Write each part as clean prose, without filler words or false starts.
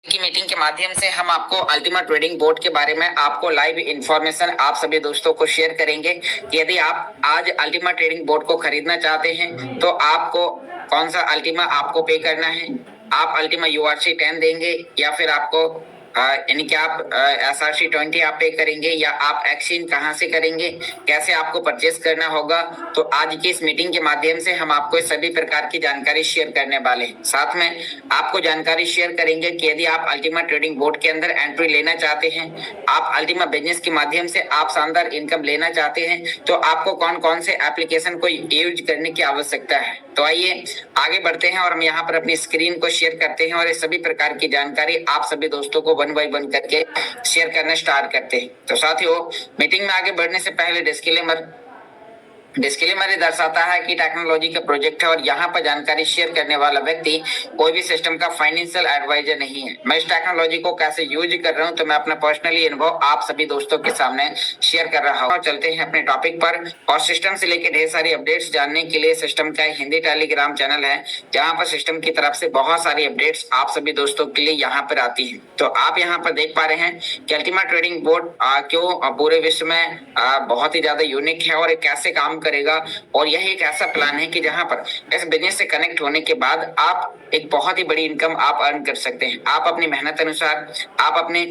की मीटिंग के माध्यम से हम आपको अल्टीमा ट्रेडिंग बोर्ड के बारे में आपको लाइव इंफॉर्मेशन आप सभी दोस्तों को शेयर करेंगे कि यदि आप आज अल्टीमा ट्रेडिंग बोर्ड को खरीदना चाहते हैं तो आपको कौन सा अल्टीमा आपको पे करना है। आप अल्टीमा यूआरसी 10 देंगे या फिर आपको यानी कि आप SRC 20 आप पे करेंगे या आप एक्सचेंज कहां से करेंगे, कैसे आपको परचेस करना होगा। तो आज की इस मीटिंग के माध्यम से हम आपको सभी प्रकार की जानकारी शेयर करने वाले हैं। साथ में आपको जानकारी शेयर करेंगे कि यदि आप अल्टीमा ट्रेडिंग बोर्ड के अंदर एंट्री लेना चाहते हैं, आप अल्टीमा बिजनेस के माध्यम से आप शानदार इनकम लेना चाहते हैं, तो आपको कौन कौन से एप्लीकेशन को यूज करने की आवश्यकता है। तो आइए आगे बढ़ते हैं और हम यहाँ पर अपनी स्क्रीन को शेयर करते हैं और ये सभी प्रकार की जानकारी आप सभी दोस्तों को 1 बाय 1 करके शेयर करना स्टार्ट करते हैं। तो साथियों, मीटिंग में आगे बढ़ने से पहले डिस्क्लेमर ये दर्शाता है कि टेक्नोलॉजी का प्रोजेक्ट है और यहाँ पर जानकारी शेयर करने वाला व्यक्ति कोई भी सिस्टम का फाइनेंशियल एडवाइजर नहीं है। मैं इस टेक्नोलॉजी को कैसे यूज कर रहा हूँ तो मैं अपना पर्सनली अनुभव आप सभी दोस्तों के सामने शेयर कर रहा हूँ। और चलते हैं अपने टॉपिक पर। और सिस्टम से लेकर ढेर सारी अपडेट्स जानने के लिए सिस्टम का हिंदी टेलीग्राम चैनल है, जहाँ पर सिस्टम की तरफ से बहुत सारी अपडेट्स आप सभी दोस्तों के लिए यहाँ पर आती है। तो आप यहाँ पर देख पा रहे हैं कि अल्टीमा ट्रेडिंग बोर्ड क्यों पूरे विश्व में बहुत ही ज्यादा यूनिक है और कैसे काम करेगा। और यह एक ऐसा प्लान है कि जहां पर इस बिजनेस से कनेक्ट होने के बाद आप एक बहुत ही बड़ी इनकम आप अर्न कर सकते हैं। आप अपनी मेहनत अनुसार, आप अपने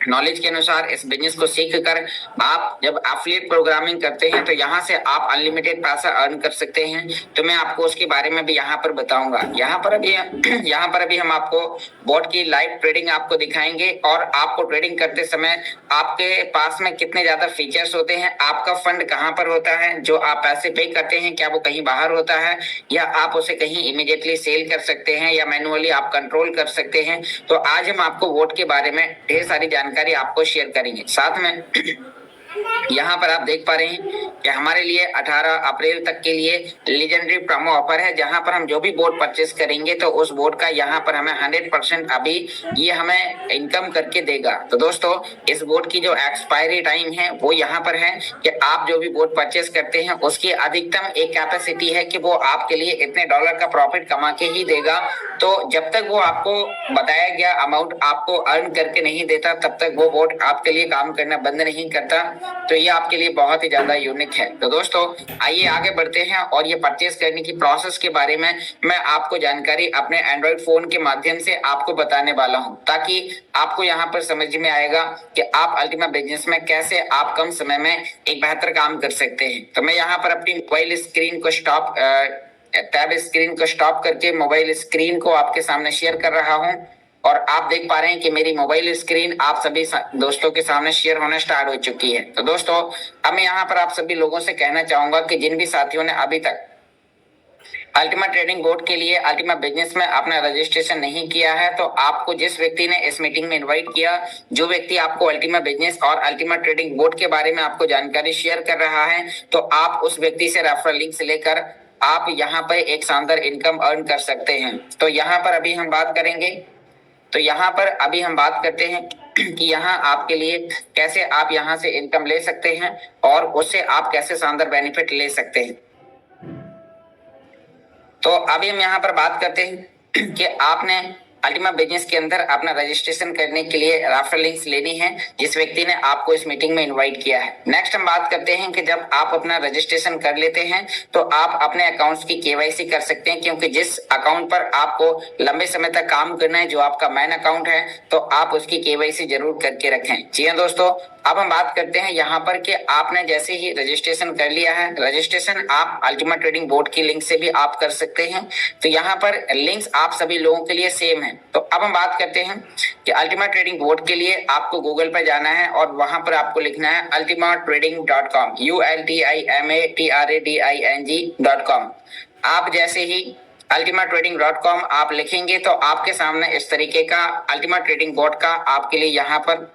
नॉलेज के अनुसार इस बिजनेस को सीख कर आप जब एफिलिएट प्रोग्रामिंग करते हैं तो यहाँ से आप अनलिमिटेड पैसा अर्न कर सकते हैं। तो मैं आपको उसके बारे में भी यहाँ पर बताऊंगा। यहाँ पर अभी हम आपको बोर्ड की लाइव ट्रेडिंग आपको दिखाएंगे और आपको ट्रेडिंग करते समय आपके पास में कितने ज्यादा फीचर्स होते हैं, आपका फंड कहाँ पर होता है, जो आप पैसे पे करते हैं क्या वो कहीं बाहर होता है या आप उसे कहीं इमीडिएटली सेल कर सकते हैं या मैनुअली आप कंट्रोल कर सकते हैं। तो आज हम आपको बोर्ड के बारे में ढेर सारी जानकारी आपको शेयर करेंगे। साथ में यहाँ पर आप देख पा रहे हैं कि हमारे लिए 18 अप्रैल तक के लिए लीजेंडरी प्रोमो ऑफर है, जहां पर हम जो भी बोर्ड परचेस करेंगे तो उस बोर्ड का यहाँ पर हमें 100% अभी ये हमें इनकम करके देगा। तो दोस्तों, इस बोर्ड की जो एक्सपायरी टाइम है वो यहाँ पर है कि आप जो भी बोर्ड परचेस करते हैं उसकी अधिकतम एक कैपेसिटी है कि वो आपके लिए इतने डॉलर का प्रॉफिट कमा के ही देगा। तो जब तक वो आपको बताया गया अमाउंट आपको अर्न करके नहीं देता तब तक वो बोर्ड आपके लिए काम करना बंद नहीं करता। तो ये आपके लिए बहुत ही ज्यादा यूनिक है। तो दोस्तों, आइए आगे बढ़ते हैं और ये परचेस करने की प्रोसेस के बारे में मैं आपको जानकारी अपने एंड्रॉइड फोन के माध्यम से आपको बताने वाला हूं, ताकि आपको यहाँ पर समझ में आएगा कि आप अल्टीमा बिजनेस में कैसे आप कम समय में एक बेहतर काम कर सकते हैं। तो मैं यहाँ पर अपनी मोबाइल स्क्रीन को टैब स्क्रीन को स्टॉप करके मोबाइल स्क्रीन को आपके सामने शेयर कर रहा हूं और आप देख पा रहे हैं कि मेरी मोबाइल स्क्रीन आप सभी दोस्तों के सामने शेयर होना स्टार्ट हो चुकी है। तो दोस्तों, अब मैं यहाँ पर आप सभी लोगों से कहना चाहूंगा कि जिन भी साथियों ने अभी तक अल्टीमा ट्रेडिंग बोर्ड के लिए अल्टीमा बिजनेस में अपना रजिस्ट्रेशन नहीं किया है, तो आपको जिस व्यक्ति ने इस मीटिंग में इनवाइट किया, जो व्यक्ति आपको अल्टीमा बिजनेस और अल्टीमा ट्रेडिंग बोर्ड के बारे में आपको जानकारी शेयर कर रहा है, तो आप उस व्यक्ति से रेफरल लिंक से लेकर आप यहाँ पर एक शानदार इनकम अर्न कर सकते हैं। तो यहाँ पर अभी हम बात करेंगे, तो यहाँ पर अभी हम बात करते हैं कि यहाँ आपके लिए कैसे आप यहाँ से इनकम ले सकते हैं और उससे आप कैसे शानदार बेनिफिट ले सकते हैं। तो अभी हम यहाँ पर बात करते हैं कि आपने अल्टीमा बिजनेस के अंदर अपना रजिस्ट्रेशन करने के लिए रेफरल लिंक्स लेनी है जिस व्यक्ति ने आपको इस मीटिंग में इनवाइट किया है। नेक्स्ट हम बात करते हैं कि जब आप अपना रजिस्ट्रेशन कर लेते हैं तो आप अपने अकाउंट्स की केवाईसी कर सकते हैं, क्योंकि जिस अकाउंट पर आपको लंबे समय तक काम करना है, जो आपका मेन अकाउंट है, तो आप उसकी केवाईसी जरूर करके रखें। जी हाँ दोस्तों, अब हम बात करते हैं यहाँ पर कि आपने जैसे ही रजिस्ट्रेशन कर लिया है, रजिस्ट्रेशन आप अल्टीमा ट्रेडिंग बोर्ड की लिंक से भी आप कर सकते हैं। तो यहाँ पर लिंक्स आप सभी लोगों के लिए सेम है। तो अब हम बात करते हैं कि अल्टीमा ट्रेडिंग बोर्ड के लिए आपको गूगल पर जाना है और वहां पर आपको लिखना है ultimatrading.com, ultimatrading.com। आप जैसे ही ultimatrading.com आप लिखेंगे तो आपके सामने इस तरीके का अल्टीमा ट्रेडिंग बोर्ड का आपके लिए यहाँ पर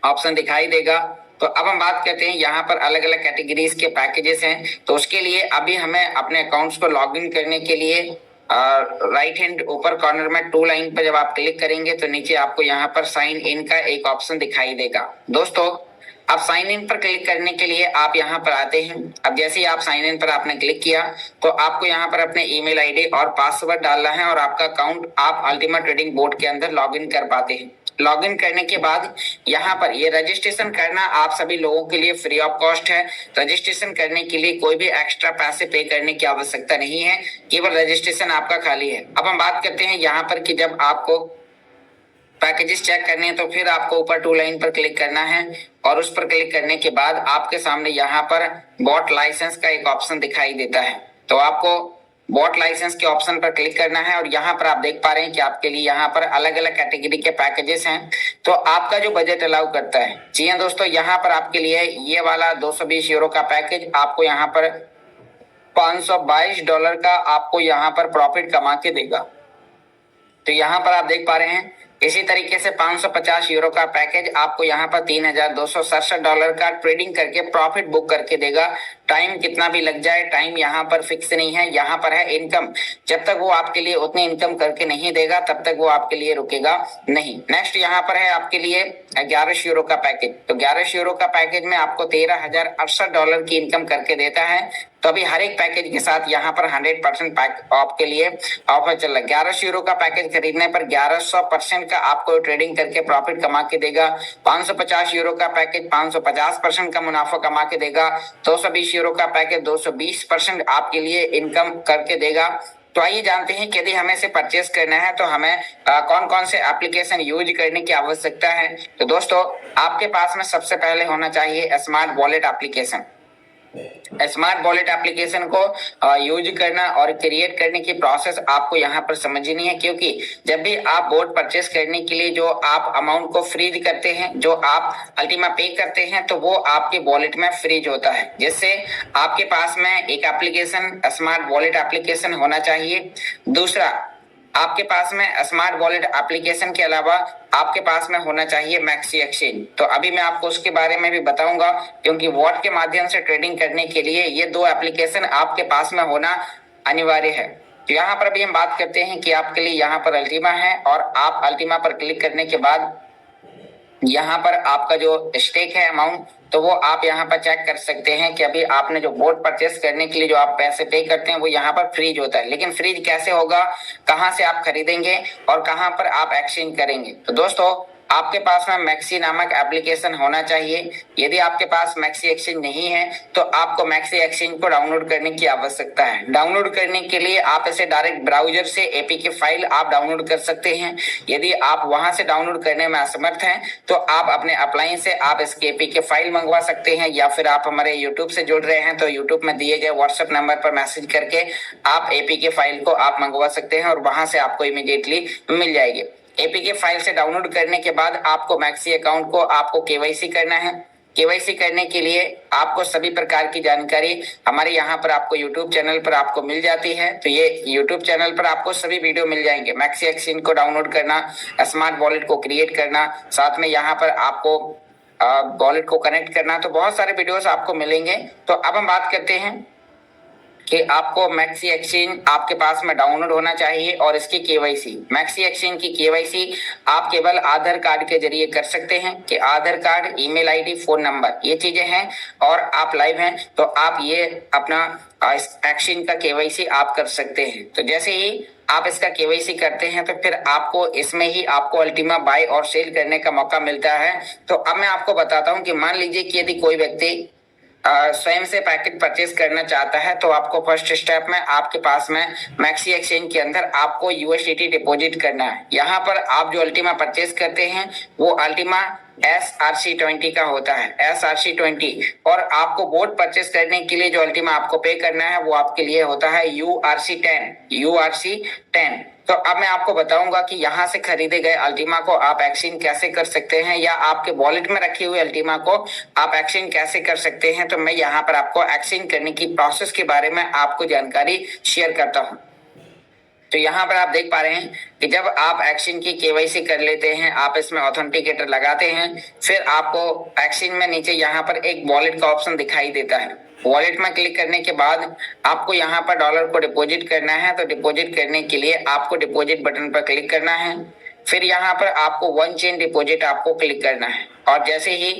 ऑप्शन दिखाई देगा। तो अब हम बात करते हैं, यहाँ पर अलग अलग कैटेगरीज के पैकेजेस हैं। तो उसके लिए अभी हमें अपने अकाउंट्स को लॉग इन करने के लिए राइट हैंड ऊपर कॉर्नर में टू लाइन पर जब आप क्लिक करेंगे तो नीचे आपको यहाँ पर साइन इन का एक ऑप्शन दिखाई देगा। दोस्तों, अब साइन इन पर क्लिक करने के लिए आप यहाँ पर आते हैं। अब जैसे ही आप साइन इन पर आपने क्लिक किया तो आपको यहाँ पर अपने ईमेल आईडी और पासवर्ड डालना है और आपका अकाउंट आप अल्टीमा ट्रेडिंग बोर्ड के अंदर लॉगिन कर पाते हैं। लॉगिन करने के बाद यहाँ पर ये रजिस्ट्रेशन करना आप सभी लोगों के लिए फ्री ऑफ कॉस्ट है। रजिस्ट्रेशन करने के लिए कोई भी एक्स्ट्रा पैसे पे करने की आवश्यकता नहीं है, केवल रजिस्ट्रेशन आपका खाली है। अब हम बात करते हैं यहाँ पर कि जब आपको पैकेजेस चेक करने हैं तो फिर आपको ऊपर टू लाइन पर क्लिक करना है और उस पर क्लिक करने के बाद आपके सामने यहाँ पर बॉट लाइसेंस का एक ऑप्शन दिखाई देता है। तो आपको बॉट लाइसेंस के ऑप्शन पर क्लिक करना है और यहाँ पर आप देख पा रहे हैं कि आपके लिए यहाँ पर अलग अलग कैटेगरी के पैकेजेस हैं। तो आपका जो बजट अलाउ करता है, जी हाँ दोस्तों, यहाँ पर आपके लिए ये वाला 220 यूरो का पैकेज आपको यहाँ पर $522 का आपको यहाँ पर प्रॉफिट कमा के देगा। तो यहाँ पर आप देख पा रहे हैं इसी तरीके से 550 यूरो का पैकेज आपको यहाँ पर $3,267 का ट्रेडिंग करके प्रॉफिट बुक करके देगा। टाइम कितना भी लग जाए, टाइम यहाँ पर फिक्स नहीं है, यहाँ पर है इनकम। जब तक वो आपके लिए उतनी इनकम करके नहीं देगा तब तक वो आपके लिए रुकेगा नहीं। नेक्स्ट यहाँ पर है आपके लिए 11 यूरो का पैकेज। तो 11 यूरो का पैकेज में आपको $13,068 की इनकम करके देता है। तो अभी हर एक पैकेज के साथ यहाँ पर 100% ऑफ के लिए ऑफर चल रहा है। 11 यूरो का पैकेज खरीदने पर 1100% का आपको ट्रेडिंग करके प्रॉफिट कमा के देगा। 550 यूरो का पैकेज 550% का मुनाफा कमा के देगा। 220 यूरो का पैकेज 220% आपके लिए इनकम करके देगा। तो आइए जानते हैं कि यदि हमें से परचेस करना है तो हमें कौन कौन से एप्लीकेशन यूज करने की आवश्यकता है। तो दोस्तों, आपके पास में सबसे पहले होना चाहिए smart wallet application. Smart wallet application को यूज करना और क्रिएट करने की प्रोसेस आपको यहाँ पर समझनी है, क्योंकि जब भी आप बोर्ड परचेस करने के लिए जो आप अमाउंट को फ्रीज करते हैं, जो आप अल्टीमा पे करते हैं, तो वो आपके वॉलेट में फ्रीज होता है। जिससे आपके पास में एक एप्लीकेशन स्मार्ट वॉलेट एप्लीकेशन होना चाहिए। दूसरा, आपके पास में स्मार्ट वॉलेट एप्लीकेशन के अलावा आपके पास में होना चाहिए मैक्सी एक्सचेंज। तो अभी मैं आपको उसके बारे में भी बताऊंगा, क्योंकि वॉट के माध्यम से ट्रेडिंग करने के लिए ये दो एप्लीकेशन आपके पास में होना अनिवार्य है। तो यहाँ पर अभी हम बात करते हैं कि आपके लिए यहाँ पर अल्टीमा है और आप अल्टीमा पर क्लिक करने के बाद यहाँ पर आपका जो स्टेक है अमाउंट, तो वो आप यहाँ पर चेक कर सकते हैं कि अभी आपने जो बोर्ड परचेस करने के लिए जो आप पैसे पे करते हैं वो यहाँ पर फ्रीज होता है। लेकिन फ्रीज कैसे होगा, कहाँ से आप खरीदेंगे और कहाँ पर आप एक्सचेंज करेंगे। तो दोस्तों, आपके पास में मैक्सी नामक एप्लीकेशन होना चाहिए। यदि आपके पास मैक्सी एक्सचेंज नहीं है तो आपको मैक्सी एक्सचेंज को डाउनलोड करने की आवश्यकता है। डाउनलोड करने के लिए आप इसे डायरेक्ट ब्राउजर से एपीके फाइल आप डाउनलोड कर सकते हैं। यदि आप वहां से डाउनलोड करने में असमर्थ हैं तो आप अपने अप्लायंस से आप इसके एपीके फाइल मंगवा सकते हैं, या फिर आप हमारे यूट्यूब से जुड़ रहे हैं तो यूट्यूब में दिए गए व्हाट्सएप नंबर पर मैसेज करके आप एपीके फाइल को आप मंगवा सकते हैं और वहां से आपको इमीडिएटली मिल जाएगी। एपीके फाइल से डाउनलोड करने के बाद आपको मैक्सी अकाउंट को आपको केवाईसी करना है। केवाईसी करने के लिए आपको सभी प्रकार की जानकारी हमारे यहाँ पर आपको यूट्यूब चैनल पर आपको मिल जाती है। तो ये यूट्यूब चैनल पर आपको सभी वीडियो मिल जाएंगे। मैक्सी एक्सचेंज को डाउनलोड करना, स्मार्ट वॉलेट को क्रिएट करना, साथ में यहाँ पर आपको वॉलेट को कनेक्ट करना, तो बहुत सारे वीडियोस आपको मिलेंगे। तो अब हम बात करते हैं कि आपको मैक्सी एक्सचेंज आपके पास में डाउनलोड होना चाहिए और इसकी केवाईसी। मैक्सी एक्सचेंज की केवाईसी आप केवल आधार कार्ड के जरिए कर सकते हैं कि Aadhaar card, email ID, phone number, ये चीजें हैं और आप लाइव हैं तो आप ये अपना एक्सचेंज का केवाईसी आप कर सकते हैं। तो जैसे ही आप इसका केवाईसी करते हैं तो फिर आपको इसमें ही आपको अल्टीमा बाय और सेल करने का मौका मिलता है। तो अब मैं आपको बताता हूं कि मान लीजिए कि यदि कोई व्यक्ति स्वयं से पैकेट परचेस करना चाहता है तो आपको फर्स्ट स्टेप में आपके पास में मैक्सी एक्सचेंज के अंदर आपको यूएसडीटी डिपॉजिट करना है। यहाँ पर आप जो अल्टीमा परचेस करते हैं वो अल्टीमा SRC20 का होता है, SRC20। और आपको बोर्ड परचेस करने के लिए जो अल्टीमा आपको पे करना है वो आपके लिए होता है URC10। तो अब मैं आपको बताऊंगा कि यहाँ से खरीदे गए अल्टीमा को आप एक्सचेंज कैसे कर सकते हैं, या आपके वॉलेट में रखी हुई अल्टीमा को आप एक्सचेंज कैसे कर सकते हैं। तो मैं यहाँ पर आपको एक्सचेंज करने की प्रोसेस के बारे में आपको जानकारी शेयर करता हूँ। तो यहाँ पर आप देख पा रहे हैं कि जब आप एक्सचेंज की केवाईसी कर लेते हैं, आप इसमें ऑथेंटिकेटर लगाते हैं, फिर आपको एक्सचेंज में नीचे यहाँ पर एक वॉलेट का ऑप्शन दिखाई देता है। वॉलेट में क्लिक करने के बाद आपको यहाँ पर डॉलर को डिपॉजिट करना है। तो डिपॉजिट करने के लिए आपको डिपॉजिट बटन पर क्लिक करना है। फिर यहाँ पर आपको वन चेन डिपॉजिट आपको क्लिक करना है और जैसे ही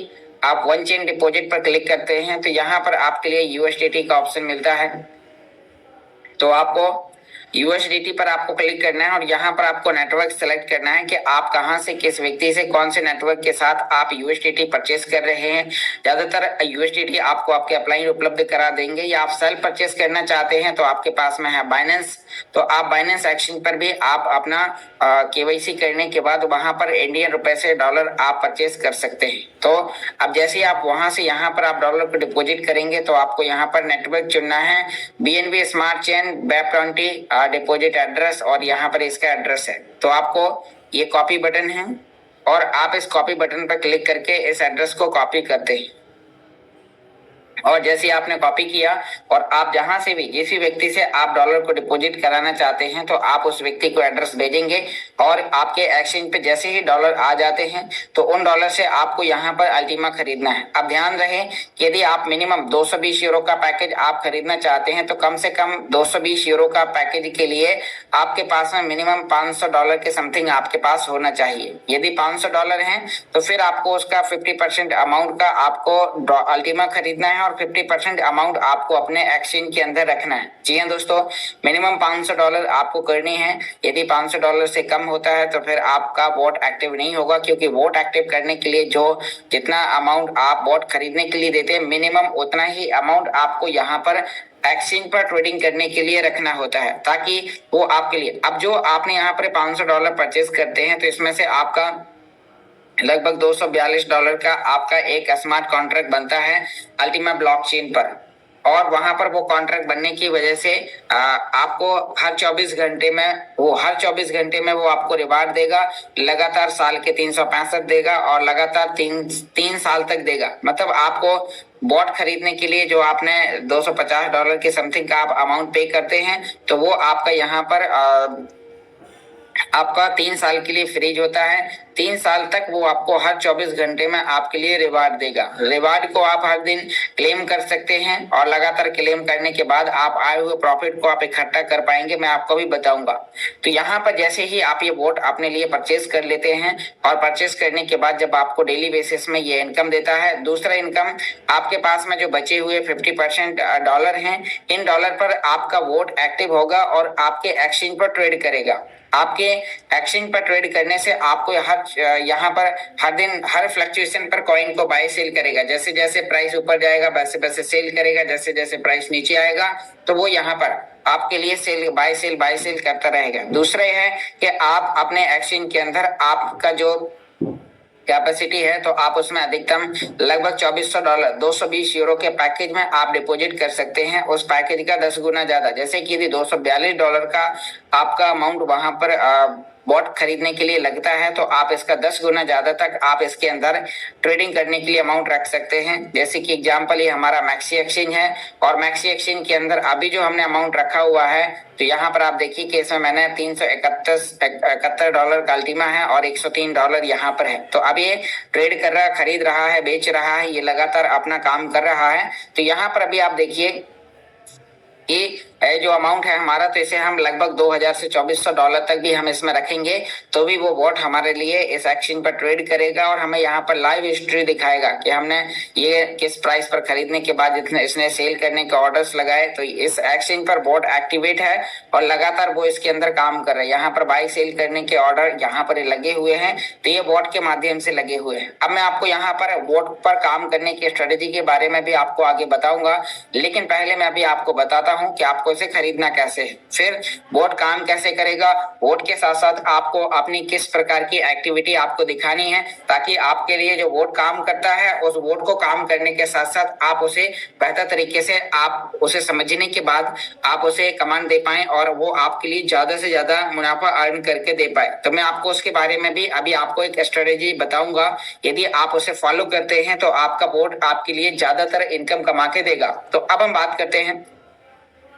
आप वन चेन डिपॉजिट पर क्लिक करते हैं तो यहाँ पर आपके लिए यूएसडीटी का ऑप्शन मिलता है। तो आपको यूएसडीटी पर आपको क्लिक करना है और यहाँ पर आपको नेटवर्क सेलेक्ट करना है कि आप कहाँ से, किस व्यक्ति से, कौन से नेटवर्क के साथ आप यूएसडीटी परचेस कर रहे हैं। ज्यादातर यूएसडीटी आपको आपके अपलाइन उपलब्ध करा देंगे, या आप सेल्फ परचेस करना चाहते हैं तो आपके पास में है बाइनेंस। तो आप बाइनेंस एक्सचेंज पर भी आप अपना केवाईसी करने के बाद वहां पर इंडियन रुपए से डॉलर आप परचेस कर सकते हैं। तो अब जैसे ही आप वहां से यहाँ पर आप डॉलर को डिपॉजिट करेंगे तो आपको यहाँ पर नेटवर्क चुनना है, BNB smart chain BEP20 deposit address, और यहाँ पर इसका एड्रेस है। तो आपको ये कॉपी बटन है और आप इस कॉपी बटन पर क्लिक करके इस एड्रेस को कॉपी करते हैं। और जैसे आपने कॉपी किया और आप जहां से भी, जिस भी व्यक्ति से आप डॉलर को डिपॉजिट कराना चाहते हैं, तो आप उस व्यक्ति को एड्रेस भेजेंगे और आपके एक्सचेंज पे जैसे ही डॉलर आ जाते हैं तो उन डॉलर से आपको यहाँ पर अल्टीमा खरीदना है। अब ध्यान रहे कि यदि आप मिनिमम 220 यूरो का पैकेज आप खरीदना चाहते हैं तो कम से कम 220 यूरो का पैकेज के लिए आपके पास में मिनिमम $500 के समथिंग आपके पास होना चाहिए। यदि $500 है तो फिर आपको उसका 50% अमाउंट का आपको अल्टीमा खरीदना है और 50% अमाउंट आपको अपने एक्सचेंज के अंदर रखना है। जी हाँ दोस्तों, मिनिमम $500 आपको करनी है। यदि $500 से कम होता है तो फिर आपका वोट एक्टिव नहीं होगा, क्योंकि वोट एक्टिव करने के लिए जो जितना अमाउंट आप वोट खरीदने के लिए देते हैं, मिनिमम उतना ही अमाउंट आपको यहाँ पर एक्सचेंज पर ट्रेडिंग करने के लिए रखना होता है, ताकि वो आपके लिए, अब जो आपने यहाँ पर $500 परचेस करते हैं तो इसमें से आपका लगभग $242 का आपका एक स्मार्ट कॉन्ट्रैक्ट बनता है अल्टीमा ब्लॉकचेन पर। और वहां पर वो कॉन्ट्रैक्ट बनने की वजह से आपको हर 24 घंटे में वो आपको रिवार्ड देगा, लगातार साल के 365 देगा और लगातार तीन साल तक देगा। मतलब आपको बॉट खरीदने के लिए जो आपने $250 के समथिंग का आप अमाउंट पे करते हैं, तो वो आपका यहाँ पर आपका 3 साल के लिए फ्रीज होता है। 3 साल तक वो आपको हर 24 घंटे में आपके लिए रिवार्ड देगा। रिवार्ड को आप हर दिन क्लेम कर सकते हैं और लगातार क्लेम करने के बाद आप आए हुए प्रॉफिट को आप इकट्ठा कर पाएंगे, मैं आपको भी बताऊंगा। तो यहाँ पर जैसे ही आप ये वोट अपने लिए परचेस कर लेते हैं और परचेस करने के बाद जब आपको डेली बेसिस में ये इनकम देता है, दूसरा इनकम आपके पास में जो बचे हुए 50% डॉलर हैं, इन डॉलर पर आपका वोट एक्टिव होगा और आपके एक्सचेंज पर ट्रेड करेगा। आपके एक्सचेंज पर ट्रेड करने से आपको यहाँ पर हर दिन हर फ्लक्चुएशन पर कॉइन को बाय सेल करेगा। जैसे जैसे प्राइस ऊपर जाएगा वैसे वैसे सेल करेगा, जैसे जैसे प्राइस नीचे आएगा तो वो यहाँ पर आपके लिए बाय सेल करता रहेगा। दूसरा है कि आप अपने एक्सचेंज के अंदर आपका जो कैपेसिटी है तो आप उसमें अधिकतम लगभग $2400 220 यूरो के पैकेज में आप डिपॉजिट कर सकते हैं। उस पैकेज का 10 गुना ज्यादा, जैसे कि यदि $242 का आपका अमाउंट वहां पर बॉट खरीदने के लिए लगता है तो आप इसका 10 गुना ज्यादा तक आप इसके अंदर ट्रेडिंग करने के लिए अमाउंट रख सकते हैं। जैसे कि एग्जांपल ये हमारा मैक्सी एक्सचेंज है और मैक्सी एक्सचेंज के अंदर अभी जो हमने अमाउंट रखा हुआ है तो यहाँ पर आप देखिए कि इसमें मैंने $371 का अल्टीमा है और $103 यहाँ पर है। तो अब ये ट्रेड कर रहा है, खरीद रहा है, बेच रहा है, ये लगातार अपना काम कर रहा है। तो यहाँ पर अभी आप देखिए ये जो अमाउंट है हमारा, तो इसे हम लगभग $2000 से $2400 तक भी हम इसमें रखेंगे तो भी वो बॉट हमारे लिए इस एक्सचेंज पर ट्रेड करेगा और हमें यहाँ पर लाइव हिस्ट्री दिखाएगा कि हमने ये किस प्राइस पर खरीदने के बाद जितने इसने सेल करने के ऑर्डर्स लगाए। तो इस एक्सचेंज पर बॉट एक्टिवेट है और लगातार वो इसके अंदर काम कर रहे हैं। यहाँ पर बाई सेल करने के ऑर्डर यहाँ पर लगे हुए हैं, तो ये बॉट के माध्यम से लगे हुए हैं। अब मैं आपको यहाँ पर बॉट पर काम करने की स्ट्रेटेजी के बारे में भी आपको आगे बताऊंगा, लेकिन पहले मैं अभी आपको बताता हूँ कि आपको इसे खरीदना कैसे है, फिर बोट काम कैसे करेगा, बोट के साथ साथ आपको अपनी किस प्रकार की एक्टिविटी आपको दिखानी है, ताकि आपके लिए जो बोट काम करता है उस बोट को काम करने के साथ साथ आप उसे बेहतर तरीके से आप उसे समझने के बाद आप उसे कमांड दे पाए और वो आपके लिए ज्यादा से ज्यादा मुनाफा अर्न करके दे पाए। तो मैं आपको उसके बारे में भी अभी आपको एक स्ट्रेटेजी बताऊंगा। यदि आप उसे फॉलो करते हैं तो आपका बोट आपके लिए ज्यादातर इनकम कमा के देगा। तो अब हम बात करते हैं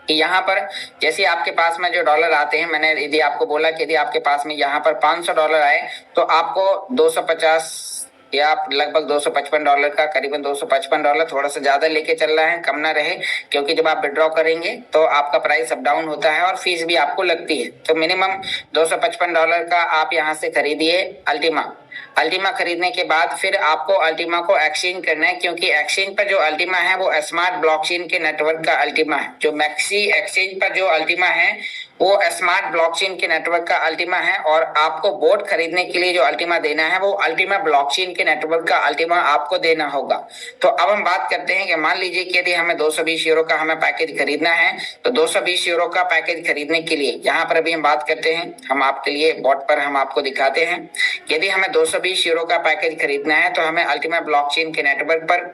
कि यहाँ पर जैसे आपके पास में जो डॉलर आते हैं, मैंने यदि आपको बोला कि यदि आपके पास में यहाँ पर $500 आए तो आपको 250 या लगभग $255 का, करीबन $255, थोड़ा सा ज्यादा लेके चल रहा है, कम ना रहे, क्योंकि जब आप विड्रॉ करेंगे तो आपका प्राइस अप डाउन होता है और फीस भी आपको लगती है। तो मिनिमम $255 का आप यहाँ से खरीदिए अल्टीमा। अल्टीमा खरीदने के बाद फिर आपको अल्टीमा को एक्सचेंज करना है, क्योंकि एक्सचेंज पर जो अल्टीमा है वो स्मार्ट ब्लॉकचेन के नेटवर्क का अल्टीमा है। जो मैक्सी एक्सचेंज पर जो अल्टीमा है वो स्मार्ट ब्लॉकचेन के नेटवर्क का अल्टीमा है, और आपको बोट खरीदने के लिए जो अल्टीमा देना है वो अल्टीमा ब्लॉकचेन के नेटवर्क का अल्टीमा आपको देना होगा। तो अब हम बात करते हैं कि मान लीजिए कि यदि हमें 220 यूरो का हमें पैकेज खरीदना है, तो 220 यूरो का पैकेज खरीदने के लिए यहाँ पर अभी हम बात करते हैं, हम आपके लिए बोट पर हम आपको दिखाते हैं। यदि हमें 220 यूरो का पैकेज खरीदना है तो हमें अल्टीमा ब्लॉकचेन के नेटवर्क पर,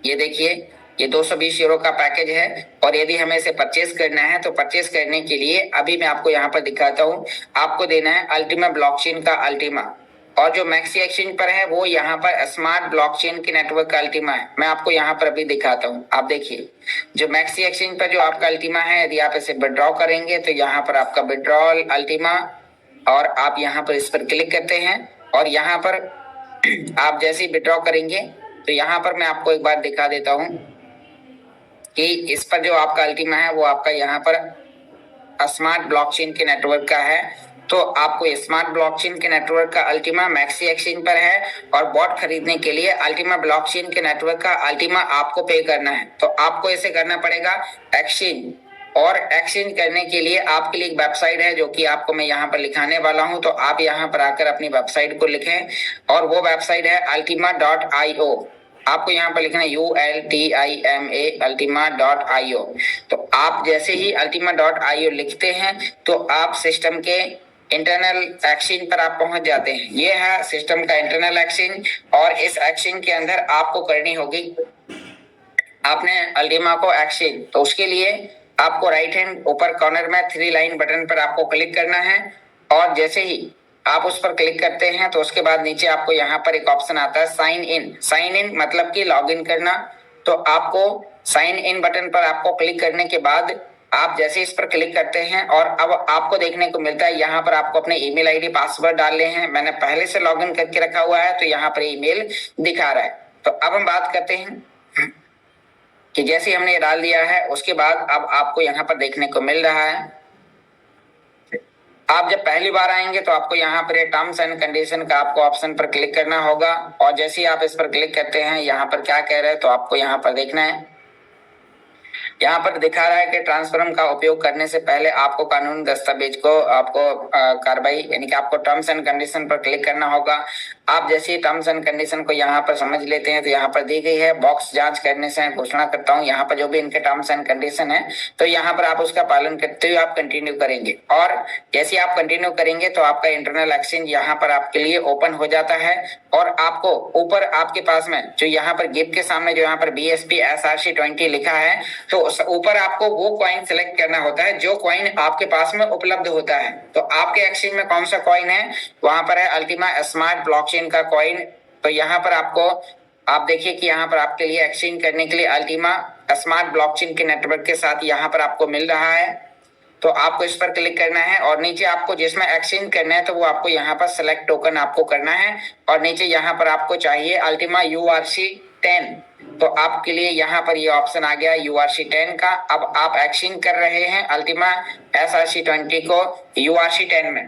ये देखिए ये 220 यूरो का पैकेज है, और यदि हमें इसे परचेस करना है तो परचेस करने के लिए अभी मैं आपको यहाँ पर दिखाता हूँ, आपको देना है अल्टीमा ब्लॉकचेन का अल्टीमा। और जो मैक्सी एक्सचेंज पर है वो यहाँ पर स्मार्ट ब्लॉकचेन के नेटवर्क का अल्टीमा है। मैं आपको यहाँ पर अभी दिखाता हूँ, आप देखिए जो मैक्सी एक्सचेंज पर जो आपका अल्टीमा है, यदि आप इसे विड्रॉ करेंगे तो यहाँ पर आपका विड्रॉल अल्टीमा, और आप यहाँ पर इस पर क्लिक करते हैं, और यहाँ पर आप जैसे ही विड्रॉ करेंगे तो यहाँ पर मैं आपको एक बार दिखा देता हूँ कि इस पर जो आपका अल्टीमा है वो आपका यहाँ पर स्मार्ट ब्लॉकचेन के नेटवर्क का है। तो आपको स्मार्ट ब्लॉकचेन के नेटवर्क का अल्टीमा मैक्सी एक्सचेंज पर है, और बॉट खरीदने के लिए अल्टीमा ब्लॉकचेन के नेटवर्क का अल्टीमा आपको पे करना है। तो आपको इसे करना पड़ेगा एक्सचेंज, और एक्सचेंज करने के लिए आपके लिए एक वेबसाइट है जो कि आपको मैं यहाँ पर लिखाने वाला हूँ। तो आप यहाँ पर आकर अपनी वेबसाइट को लिखें, और वो वेबसाइट है ultima.io। आपको यहाँ पर लिखना है ULTIMA ultima.io। तो आप जैसे ही ultima.io लिखते हैं तो आप सिस्टम के इंटरनल एक्सचेंज पर आप पहुंच जाते हैं। ये है सिस्टम का इंटरनल एक्सचेंज, और इस एक्सचेंज के अंदर आपको करनी होगी आपने अल्टीमा को एक्सचेंज। तो उसके लिए आपको राइट हैंड ऊपर कॉर्नर में 3 लाइन बटन पर आपको क्लिक करना है, और जैसे ही आप उस पर क्लिक करते हैं तो उसके बाद नीचे आपको यहाँ पर एक ऑप्शन आता है साइन इन। साइन इन मतलब कि लॉग इन करना। तो आपको साइन इन बटन पर आपको क्लिक करने के बाद आप जैसे इस पर क्लिक करते हैं, और अब आपको देखने को मिलता है यहाँ पर आपको अपने ईमेल आईडी पासवर्ड डालने हैं। मैंने पहले से लॉग इन करके रखा हुआ है तो यहाँ पर ईमेल दिखा रहा है। तो अब हम बात करते हैं कि जैसे हमने ये डाल दिया है उसके बाद अब आपको यहाँ पर देखने को मिल रहा है, आप जब पहली बार आएंगे तो आपको यहाँ पर टर्म्स एंड कंडीशन का आपको ऑप्शन पर क्लिक करना होगा, और जैसे ही आप इस पर क्लिक करते हैं यहाँ पर क्या कह रहे हैं तो आपको यहाँ पर देखना है। यहाँ पर दिखा रहा है कि ट्रांसफर का उपयोग करने से पहले आपको कानूनी दस्तावेज को आपको कार्रवाई यानी कि आपको टर्म्स एंड कंडीशन पर क्लिक करना होगा। आप जैसे ही टर्म्स एंड कंडीशन को यहाँ पर समझ लेते हैं तो यहाँ पर दी गई है बॉक्स जांच करने से घोषणा करता हूँ। यहाँ पर जो भी इनके टर्म्स एंड कंडीशन है तो यहाँ पर आप उसका पालन करते हुए आप कंटिन्यू करेंगे, और जैसे आप कंटिन्यू करेंगे तो आपका इंटरनल एक्सचेंज यहाँ पर आपके लिए ओपन हो जाता है। और आपको ऊपर आपके पास में जो यहाँ पर गिफ्ट के सामने जो यहाँ पर BSP SRC20 लिखा है तो ऊपर आपको वो कॉइन सिलेक्ट करना होता है जो कॉइन आपके पास में उपलब्ध होता है। तो आपके एक्सचेंज में कौन सा कॉइन है, वहां पर है अल्टीमा स्मार्ट ब्लॉकचेन का कॉइन। तो यहाँ पर आपको आप देखिए कि यहाँ पर आपके लिए एक्सचेंज करने के लिए अल्टीमा स्मार्ट ब्लॉकचेन के नेटवर्क के साथ यहाँ पर आपको मिल रहा है। तो आपको इस पर क्लिक करना है, और नीचे आपको जिसमें एक्सचेंज करना है तो वो आपको यहाँ पर सेलेक्ट टोकन आपको करना है, और नीचे यहाँ पर आपको चाहिए अल्टीमा URC10। तो आपके लिए यहाँ पर ये ऑप्शन आ गया URC10 का। अब आप एक्सचेंज कर रहे हैं अल्टीमा SRC20 को URC10 में।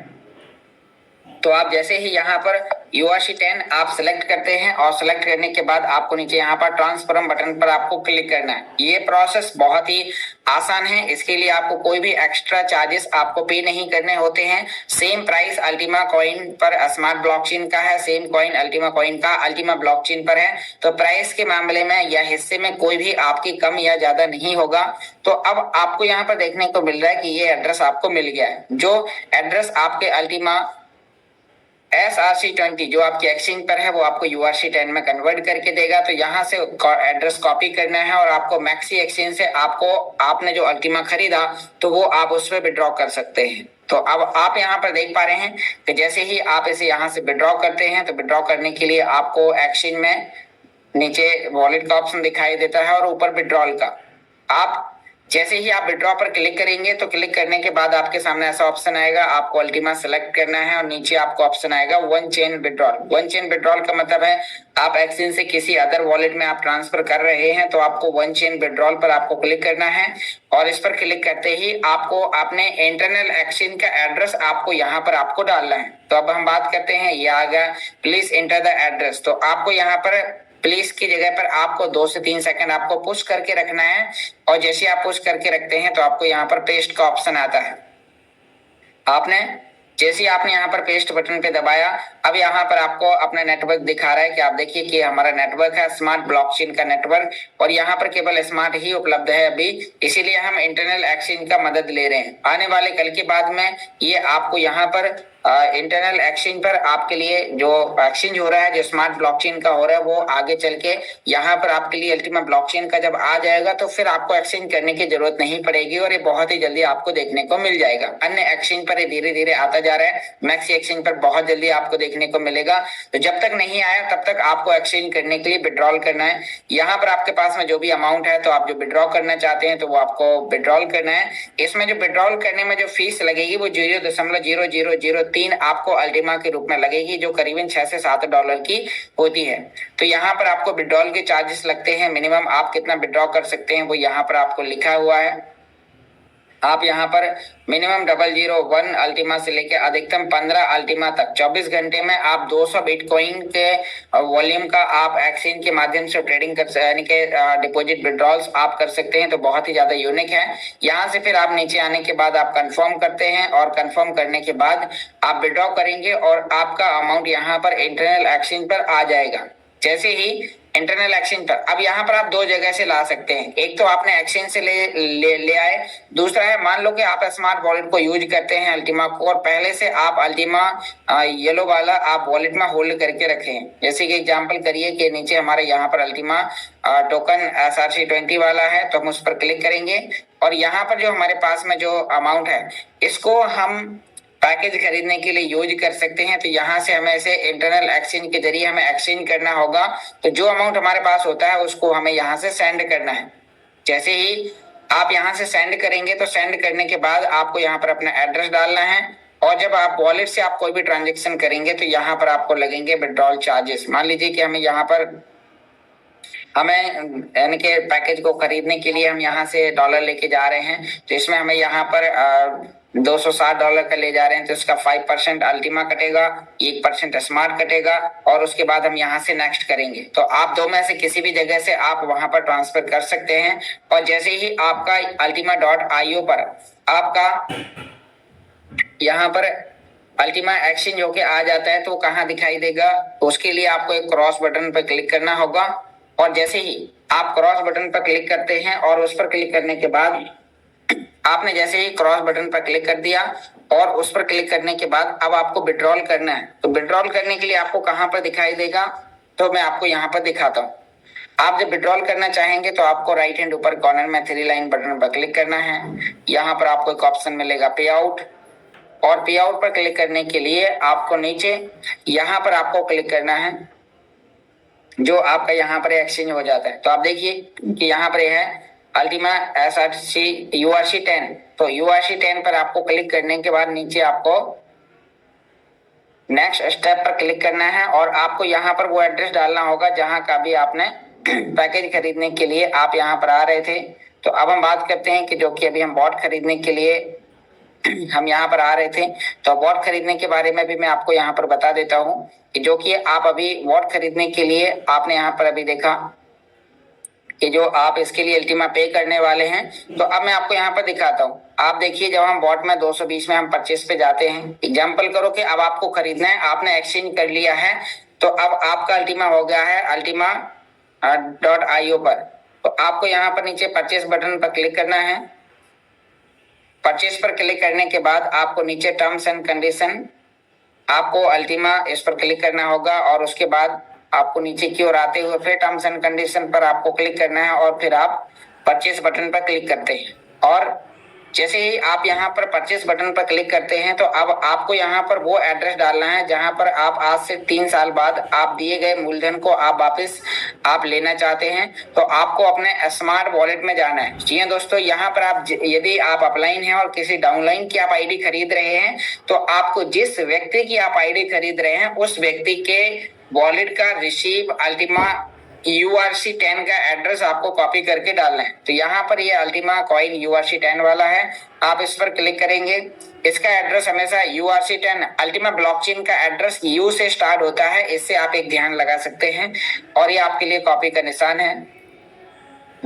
तो आप जैसे ही यहाँ पर URC10 आप सिलेक्ट करते हैं, और सिलेक्ट करने के बाद आपको नीचे यहाँ पर ट्रांसफर बटन पर आपको क्लिक करना है। ये प्रोसेस बहुत ही आसान है, इसके लिए आपको कोई भी एक्स्ट्रा चार्जेस आपको पे नहीं करने होते हैं। सेम प्राइस अल्टीमा कॉइन पर स्मार्ट ब्लॉकचेन का है, सेम कॉइन अल्टीमा कॉइन का अल्टीमा ब्लॉकचेन पर है। तो प्राइस के मामले में या हिस्से में कोई भी आपकी कम या ज्यादा नहीं होगा। तो अब आपको यहाँ पर देखने को मिल रहा है कि ये एड्रेस आपको मिल गया है। जो एड्रेस आपके अल्टीमा SRC20 जो आपके एक्सचेंज पर है वो आपको URC10 में कन्वर्ट करके देगा। तो यहाँ से एड्रेस कॉपी करना है, और आपको मैक्सी एक्सचेंज से आपने जो अल्टीमा खरीदा तो वो आप उस पर विड्रॉ कर सकते हैं। तो अब आप यहाँ पर देख पा रहे हैं कि जैसे ही आप इसे यहाँ से विड्रॉ करते हैं तो विड्रॉ करने के लिए आपको एक्सचेंज में नीचे वॉलेट का ऑप्शन दिखाई देता है और ऊपर विड्रॉल का। आप जैसे ही आप विड्रॉ पर क्लिक करेंगे तो क्लिक करने के बाद आपके सामने ऐसा ऑप्शन आएगा, आपको अल्टीमा सेलेक्ट करना है और नीचे आपको ऑप्शन आएगा one chain withdrawal. One chain withdrawal का मतलब है आप एक्सचेंज से किसी अदर वॉलेट में आप ट्रांसफर कर रहे हैं तो आपको वन चेन विड्रॉल पर आपको क्लिक करना है और इस पर क्लिक करते ही आपको अपने इंटरनल एक्सचेंज का एड्रेस आपको यहाँ पर आपको डालना है। तो अब हम बात करते हैं, ये आ गया प्लीज एंटर द एड्रेस। तो आपको यहाँ पर प्लीज की जगह पर आपको 2 से 3 सेकंड आपको पुश करके रखना है और जैसे आप पुश करके रखते हैं तो आपको यहाँ पर पेस्ट का ऑप्शन आता है। जैसे आपने यहाँ पर पेस्ट बटन पे दबाया, अब यहाँ पर आपको अपना नेटवर्क दिखा रहा है कि आप देखिए कि हमारा नेटवर्क है स्मार्ट ब्लॉकचेन का नेटवर्क और यहाँ पर केवल स्मार्ट ही उपलब्ध है अभी, इसीलिए हम इंटरनल एक्सचेंज का मदद ले रहे हैं। आने वाले कल के बाद में ये आपको यहाँ पर इंटरनल एक्सचेंज पर आपके लिए जो एक्सचेंज हो रहा है, जो स्मार्ट ब्लॉकचेन का हो रहा है, वो आगे चल के यहाँ पर आपके लिए अल्टीमा ब्लॉकचेन का जब आ जाएगा तो फिर आपको एक्सचेंज करने की जरूरत नहीं पड़ेगी और ये बहुत ही जल्दी आपको देखने को मिल जाएगा। अन्य एक्सचेंज पर ये धीरे धीरे आता जा रहा है, मैक्सी एक्सचेंज पर बहुत जल्दी आपको देखने को मिलेगा। तो जब तक नहीं आया तब तक आपको एक्सचेंज करने के लिए विड्रॉल करना है। यहाँ पर आपके पास में जो भी अमाउंट है तो आप जो विड्रॉ करना चाहते हैं तो वो आपको विड्रॉल करना है। इसमें जो विड्रॉल करने में जो फीस लगेगी वो 0.0003 आपको अल्टीमा के रूप में लगेगी, जो करीबन 6 से 7 डॉलर की होती है। तो यहाँ पर आपको विड्रॉल के चार्जेस लगते हैं, मिनिमम आप कितना विड्रॉ कर सकते हैं वो यहाँ पर आपको लिखा हुआ है। आप यहाँ पर मिनिमम 001 अल्टीमा से लेकर अधिकतम 15 अल्टीमा तक 24 घंटे में आप 200 बिटकॉइन के वॉल्यूम का आप एक्सचेंज के माध्यम से ट्रेडिंग कर यानी कि डिपॉजिट विड्रॉल्स आप कर सकते हैं। तो बहुत ही ज्यादा यूनिक है। यहाँ से फिर आप नीचे आने के बाद आप कंफर्म करते हैं और कंफर्म करने के बाद आप विड्रॉ करेंगे और आपका अमाउंट यहाँ पर इंटरनल एक्सचेंज पर आ जाएगा। जैसे ही इंटरनल एक्सचेंज पर, अब यहाँ पर आप 2 जगह से ला सकते हैं। एक तो आपने एक्सचेंज से ले आए, दूसरा है मान लो कि आप स्मार्ट वॉलेट को यूज करते हैं अल्टीमा को और पहले से आप अल्टीमा येलो वाला आप वॉलेट में होल्ड करके रखे हैं। जैसे कि एग्जांपल करिए कि नीचे हमारे यहाँ पर अल्टीमा टोकन SRC20 वाला है तो हम उस पर क्लिक करेंगे और यहाँ पर जो हमारे पास में जो अमाउंट है इसको हम पैकेज खरीदने के लिए यूज कर सकते हैं। तो यहाँ से हमें इसे इंटरनल एक्सचेंज के जरिए हमें एक्सचेंज करना होगा। तो जो अमाउंट हमारे पास होता है उसको हमें यहाँ से सेंड करना है। जैसे ही आप यहाँ से सेंड करेंगे तो सेंड करने के बाद आपको यहाँ पर अपना एड्रेस डालना है और जब आप वॉलेट से आप कोई भी ट्रांजेक्शन करेंगे तो यहाँ पर आपको लगेंगे विड्रॉल चार्जेस। मान लीजिए कि हमें यानी कि पैकेज को खरीदने के लिए हम यहाँ से डॉलर लेके जा रहे हैं तो इसमें हमें यहाँ पर 260 डॉलर का ले जा रहे हैं तो इसका 5% अल्टीमा कटेगा, 1% स्मार्ट कटेगा और उसके बाद हम यहाँ से नेक्स्ट करेंगे। तो आप 2 में से किसी भी जगह से आप वहां पर ट्रांसफर कर सकते हैं और जैसे ही आपका ultima.io पर आपका यहाँ पर अल्टीमा एक्सचेंज होके आ जाता है तो कहाँ दिखाई देगा, तो उसके लिए आपको एक क्रॉस बटन पर क्लिक करना होगा और जैसे ही आप क्रॉस बटन पर क्लिक करते हैं और उस पर क्लिक करने के बाद आपने जैसे ही क्रॉस बटन पर क्लिक कर दिया और उस पर क्लिक करने के बाद अब आपको विड्रॉल करना है। तो विड्रॉल करने के लिए आपको कहां पर दिखाई देगा, तो मैं आपको यहां पर दिखाता हूं। आप जब विड्रॉल करना चाहेंगे तो आपको राइट हैंड ऊपर कॉर्नर में 3 लाइन बटन पर क्लिक करना है। यहाँ पर आपको एक ऑप्शन मिलेगा पे आउट और पे आउट पर क्लिक करने के लिए आपको नीचे यहाँ पर आपको क्लिक करना है जो आपका यहाँ पर एक्सचेंज हो जाता है। तो आप देखिए कि यहाँ पर है अल्टीमा SRC URC10। तो URC10 पर आपको क्लिक करने के बाद नीचे आपको नेक्स्ट स्टेप पर क्लिक करना है और आपको यहाँ पर वो एड्रेस डालना होगा जहाँ का भी आपने पैकेज खरीदने के लिए आप यहाँ पर आ रहे थे। तो अब हम बात करते हैं कि जो कि अभी हम बॉट खरीदने के लिए हम यहाँ पर आ रहे थे। तो बॉट खरीदने के बारे में भी मैं आपको यहाँ पर बता देता हूँ कि जो कि आप अभी बॉट खरीदने के लिए आपने यहाँ पर अभी देखा कि जो आप इसके लिए अल्टीमा पे करने वाले हैं। तो अब मैं आपको यहाँ पर दिखाता हूँ। आप देखिए जब हम बॉट में 220 में हम परचेस पे जाते हैं, एग्जांपल करो कि अब आपको खरीदना है, आपने एक्सचेंज कर लिया है तो अब आपका अल्टीमा हो गया है ultima.io पर। तो आपको यहाँ पर नीचे परचेस बटन पर क्लिक करना है। परचेस पर क्लिक करने के बाद आपको नीचे टर्म्स एंड कंडीशन आपको अल्टीमा इस पर क्लिक करना होगा और उसके बाद आपको नीचे की ओर आते हुए फिर टर्म्स एंड कंडीशन पर आपको क्लिक करना है और फिर आप परचेस बटन पर क्लिक करते हैं और जैसे ही आप यहाँ पर परचेस बटन पर क्लिक करते हैं तो अब आपको यहाँ पर वो एड्रेस डालना है जहाँ पर आप आज से 3 साल बाद आप दिए गए मूलधन को आप वापस आप लेना चाहते हैं। तो आपको अपने स्मार्ट वॉलेट में जाना है। जी हाँ दोस्तों, यहाँ पर आप यदि आप अपलाइन हैं और किसी डाउनलाइन की आप आईडी खरीद रहे हैं तो आपको जिस व्यक्ति की आप आईडी खरीद रहे हैं उस व्यक्ति के वॉलेट का रिसीव अल्टीमा URC10 का एड्रेस आपको कॉपी करके डालना है। तो यहाँ पर ये अल्टीमा कॉइन URC10 वाला है, आप इस पर क्लिक करेंगे। इसका एड्रेस हमेशा URC10 अल्टीमा ब्लॉकचेन का एड्रेस U से स्टार्ट होता है, इससे आप एक ध्यान लगा सकते हैं। और ये आपके लिए कॉपी का निशान है,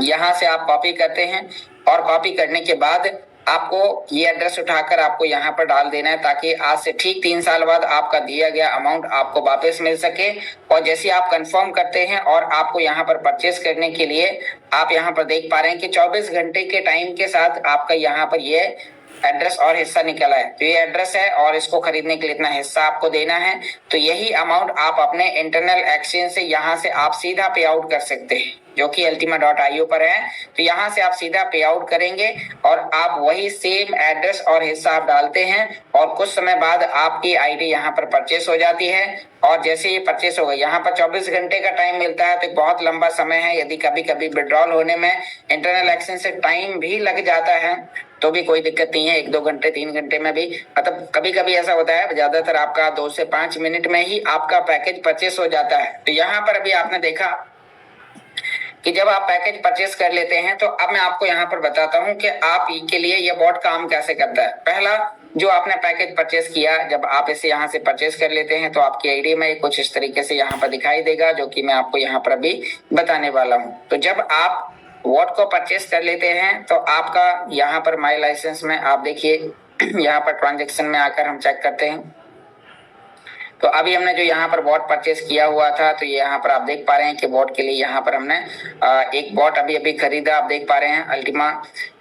यहाँ से आप कॉपी करते हैं और कॉपी करने के बाद आपको ये एड्रेस उठाकर आपको यहाँ पर डाल देना है ताकि आज से ठीक 3 साल बाद आपका दिया गया अमाउंट आपको वापस मिल सके। और जैसे आप कंफर्म करते हैं और आपको यहाँ पर परचेस करने के लिए आप यहाँ पर देख पा रहे हैं कि 24 घंटे के टाइम के साथ आपका यहाँ पर ये एड्रेस और हिस्सा निकला है। तो ये एड्रेस है और इसको खरीदने के लिए इतना हिस्सा आपको देना है। तो यही अमाउंट आप अपने इंटरनल एक्सचेंज से यहाँ से आप सीधा पे आउट कर सकते हैं, जो कि ultima.io पर है। तो यहाँ से आप सीधा पे आउट करेंगे और आप वही सेम एड्रेस और हिस्सा आप डालते हैं और कुछ समय बाद आपकी आईडी यहाँ पर परचेस हो जाती है। और जैसे ये परचेस हो गई, यहाँ पर 24 घंटे का टाइम मिलता है, तो बहुत लंबा समय है। यदि कभी कभी विड्रॉल होने में इंटरनल एक्सचेंज से टाइम भी लग जाता है तो भी कोई दिक्कत नहीं है, 1-2 घंटे 3 घंटे में भी, मतलब कभी कभी ऐसा होता है, ज्यादातर आपका 2 से 5 मिनट में ही आपका पैकेज परचेस हो जाता है। तो यहाँ पर अभी आपने देखा कि जब आप पैकेज परचेस कर लेते हैं तो अब मैं आपको यहाँ पर बताता हूँ कि आप के लिए ये बॉट काम कैसे करता है। पहला, जो आपने पैकेज परचेस किया, जब आप इसे यहाँ से परचेस कर लेते हैं तो आपकी आईडी में कुछ इस तरीके से यहाँ पर दिखाई देगा, जो कि मैं आपको यहाँ पर अभी बताने वाला हूँ। तो जब आप वॉट को परचेस कर लेते हैं तो आपका यहाँ पर माई लाइसेंस में आप देखिए, यहाँ पर ट्रांजेक्शन में आकर हम चेक करते हैं। तो अभी हमने जो यहाँ पर बॉट परचेस किया हुआ था, तो ये यहाँ पर आप देख पा रहे हैं कि बॉट के लिए यहाँ पर हमने एक बॉट अभी अभी खरीदा, आप देख पा रहे हैं अल्टीमा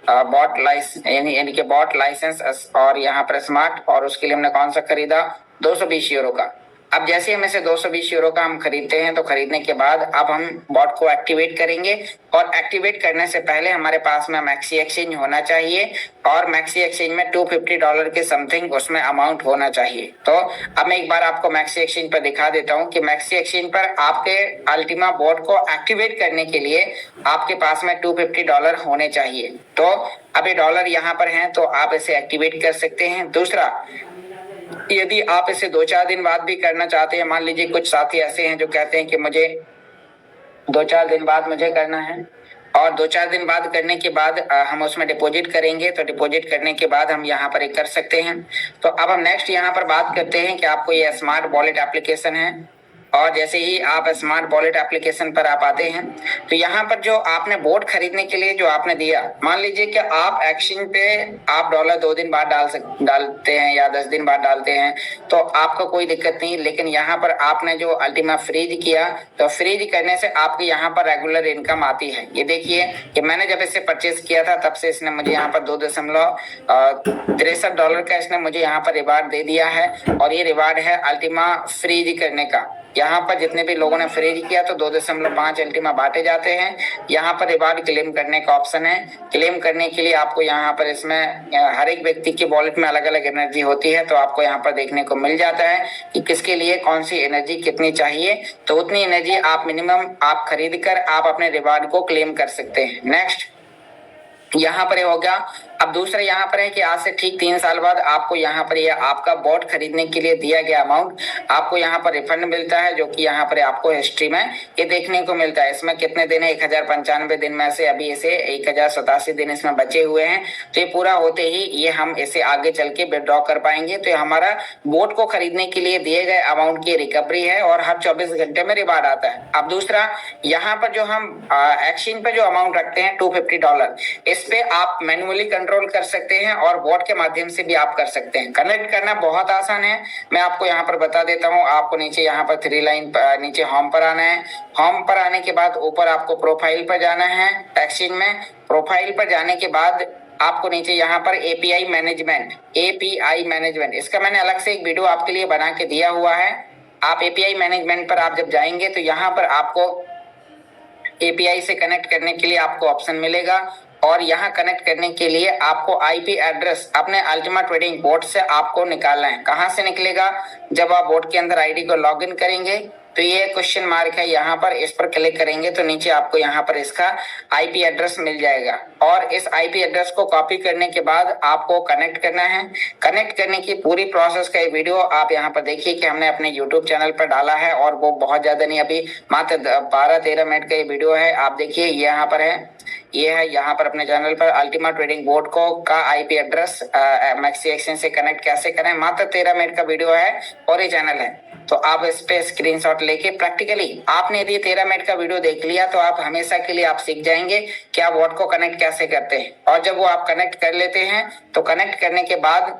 बॉट लाइसेंस, यानी कि बॉट लाइसेंस और यहाँ पर स्मार्ट, और उसके लिए हमने कौन सा खरीदा, 220 यूरो का। अब जैसे हम इसे 220 यूरो का हम खरीदते हैं तो खरीदने के बाद अब हम बॉट को एक्टिवेट करेंगे। और एक्टिवेट करने से पहले हमारे पास में मैक्सी एक्सचेंज होना चाहिए और मैक्सी एक्सचेंज में $250 के समथिंग उसमें अमाउंट होना चाहिए। तो अब मैं एक बार आपको मैक्सी एक्सचेंज पर दिखा देता हूं कि मैक्सी एक्सचेंज पर आपके अल्टीमा बॉट को एक्टिवेट करने के लिए आपके पास में $250 होने चाहिए। तो अभी डॉलर यहाँ पर हैं तो आप इसे एक्टिवेट कर सकते हैं। दूसरा, यदि आप इसे 2-4 दिन बाद भी करना चाहते हैं, मान लीजिए कुछ साथी ऐसे हैं जो कहते हैं कि मुझे 2-4 दिन बाद मुझे करना है और 2-4 दिन बाद करने के बाद हम उसमें डिपॉजिट करेंगे, तो डिपॉजिट करने के बाद हम यहाँ पर एक कर सकते हैं। तो अब हम नेक्स्ट यहाँ पर बात करते हैं कि आपको ये स्मार्ट वॉलेट एप्लीकेशन है और जैसे ही आप स्मार्ट वॉलेट एप्लीकेशन पर आप आते हैं तो यहाँ पर जो आपने बोट खरीदने के लिए जो आपने दिया, मान लीजिए कि आप एक्सचेंज पे आप डॉलर 2 दिन बाद डालते हैं या 10 दिन बाद डालते हैं तो आपको कोई दिक्कत नहीं। लेकिन यहाँ पर आपने जो अल्टीमा फ्रीज किया तो फ्रीज करने से आपकी यहाँ पर रेगुलर इनकम आती है। ये देखिए कि मैंने जब इसे परचेस किया था तब से इसने मुझे यहाँ पर $2.63 का इसने मुझे यहाँ पर रिवार्ड दे दिया है और ये रिवार्ड है अल्टीमा फ्रीज करने का। यहाँ पर जितने भी लोगों ने फ्रीज किया तो 2.5 अल्टीमा बांटे जाते हैं। यहाँ पर रिवार्ड क्लेम करने का ऑप्शन है। क्लेम करने के लिए आपको यहाँ पर इसमें हर एक व्यक्ति की वॉलेट में अलग अलग एनर्जी होती है, तो आपको यहाँ पर देखने को मिल जाता है कि किसके लिए कौन सी एनर्जी कितनी चाहिए, तो उतनी एनर्जी आप मिनिमम आप खरीद कर आप अपने रिवार्ड को क्लेम कर सकते हैं। नेक्स्ट यहाँ पर हो गया। अब दूसरा यहाँ पर है कि आज से ठीक 3 साल बाद आपको यहाँ पर ये आपका बॉट खरीदने के लिए दिया गया अमाउंट आपको यहाँ पर रिफंड मिलता है, जो कि यहाँ पर आपको हिस्ट्री में ये देखने को मिलता है। इसमें कितने दिन है, 1095 दिन में से अभी इसे 1087 दिन इसमें बचे हुए हैं। तो ये पूरा होते ही ये हम इसे आगे चल के विड्रॉ कर पाएंगे। तो हमारा बोट को खरीदने के लिए दिए गए अमाउंट की रिकवरी है और हर 24 घंटे में रिवार्ड आता है। अब दूसरा, यहाँ पर जो हम एक्सचेंज पर जो अमाउंट रखते हैं $250, इस पे आप मैन्युअली कंट्रोल कर सकते हैं और बॉट के माध्यम से भी आप कर सकते हैं। कनेक्ट करना बहुत आसान है, मैं आपको यहाँ पर बता देता हूँ। आपको नीचे यहाँ पर 3 लाइन नीचे होम पर आना है। होम पर आने के बाद ऊपर आपको प्रोफाइल पर जाना है। एक्सचेंज में प्रोफाइल पर जाने के बाद आपको नीचे यहाँ पर एपीआई मैनेजमेंट, इसका मैंने अलग से एक वीडियो आपके लिए बना के दिया हुआ है। आप एपीआई मैनेजमेंट पर आप जब जाएंगे तो यहाँ पर आपको एपीआई से कनेक्ट करने के लिए आपको ऑप्शन मिलेगा और यहाँ कनेक्ट करने के लिए आपको आईपी एड्रेस अपने अल्टीमा ट्रेडिंग बोट से आपको निकालना है। कहाँ से निकलेगा? जब आप बोट के अंदर आईडी को लॉग इन करेंगे तो ये क्वेश्चन मार्क है यहाँ पर, इस पर क्लिक करेंगे तो नीचे आपको यहाँ पर इसका आईपी एड्रेस मिल जाएगा और इस आईपी एड्रेस को कॉपी करने के बाद आपको कनेक्ट करना है। कनेक्ट करने की पूरी प्रोसेस का वीडियो आप यहाँ पर देखिए कि हमने अपने यूट्यूब चैनल पर डाला है और वो बहुत ज्यादा नहीं, अभी मात्र 12-13 मिनट का ये वीडियो है। आप देखिए ये यहाँ पर है, ये है यहाँ पर अपने चैनल पर अल्टीमा ट्रेडिंग बोर्ड को का आईपी एड्रेस मैक्सी एक्सचेंज से कनेक्ट कैसे करें, मात्र 13 मिनट का वीडियो है और ये चैनल है। तो आप इस पे स्क्रीनशॉट लेके प्रैक्टिकली आपने यदि 13 मिनट का वीडियो देख लिया तो आप हमेशा के लिए आप सीख जाएंगे कि आप बोर्ड को कनेक्ट कैसे करते हैं। और जब वो आप कनेक्ट कर लेते हैं तो कनेक्ट करने के बाद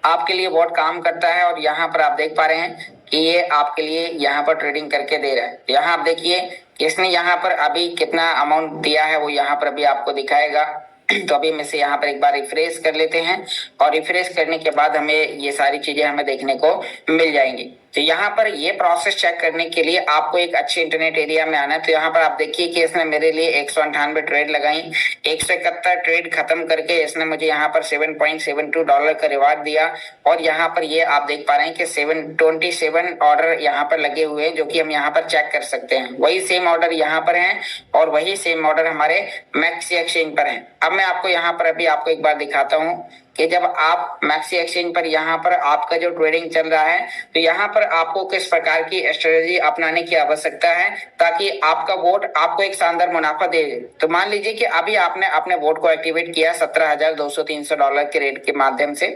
आपके लिए बोर्ड काम करता है और यहाँ पर आप देख पा रहे हैं कि ये आपके लिए यहाँ पर ट्रेडिंग करके दे रहा है। यहाँ आप देखिए कि इसने यहाँ पर अभी कितना अमाउंट दिया है वो यहाँ पर अभी आपको दिखाएगा। तो अभी में से यहाँ पर एक बार रिफ्रेश कर लेते हैं और रिफ्रेश करने के बाद हमें ये सारी चीजें हमें देखने को मिल जाएंगी। तो यहाँ पर ये प्रोसेस चेक करने के लिए आपको एक अच्छे इंटरनेट एरिया में आना है। तो यहाँ पर आप देखिए कि इसने मेरे लिए 198 ट्रेड लगाई, 171 ट्रेड खत्म करके इसने मुझे यहाँ पर $7.72 का रिवार्ड दिया। और यहाँ पर ये आप देख पा रहे हैं कि 727 ऑर्डर यहाँ पर लगे हुए हैं जो कि हम यहाँ पर चेक कर सकते हैं। वही सेम ऑर्डर यहाँ पर हैं और वही सेम ऑर्डर हमारे मैक्सी एक्सचेंज पर हैं। अब मैं आपको यहाँ पर अभी आपको एक बार दिखाता हूँ कि जब आप मैक्सी एक्सचेंज पर यहाँ पर आपका जो ट्रेडिंग चल रहा है तो यहाँ पर आपको किस प्रकार की स्ट्रेटजी अपनाने की आवश्यकता है ताकि आपका बोट आपको एक शानदार मुनाफा दे। तो मान लीजिए कि अभी आपने अपने बोट को एक्टिवेट किया $17,200-300 के रेट के माध्यम से।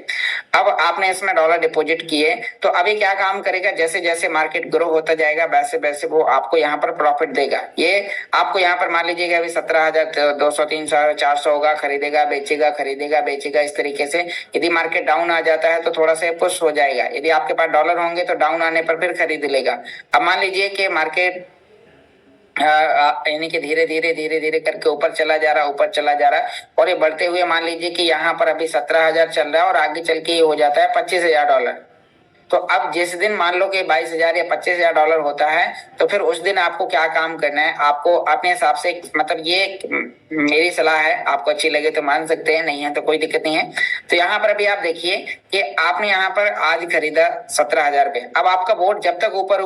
अब आपने इसमें डॉलर डिपॉजिट किए तो अभी क्या काम करेगा, जैसे जैसे मार्केट ग्रो होता जाएगा वैसे वैसे वो आपको यहाँ पर प्रॉफिट देगा। ये आपको यहाँ पर मान लीजिएगा अभी 17,200 300 400 होगा, खरीदेगा बेचेगा खरीदेगा बेचेगा। इस तरीके से यदि मार्केट डाउन आ जाता है तो थोड़ा सा पुश हो जाएगा। यदि आपके पास डॉलर होंगे तो डाउन आने पर फिर खरीद लेगा। अब मान लीजिए कि मार्केट यानी कि धीरे धीरे करके ऊपर चला जा रहा है और ये बढ़ते हुए मान लीजिए कि यहाँ पर अभी 17,000 चल रहा है और आगे चल के ये हो जाता है $25,000। तो अब जिस दिन मान लो कि 22,000 या $25,000 होता है तो फिर उस दिन आपको क्या काम करना है, आपको अपने हिसाब से, मतलब ये मेरी सलाह है, आपको अच्छी लगे तो मान सकते हैं, नहीं है तो कोई दिक्कत नहीं है। तो यहाँ पर अभी आप देखिए कि आपने यहाँ पर आज खरीदा 17,000 पे। अब आपका बोर्ड जब तक ऊपर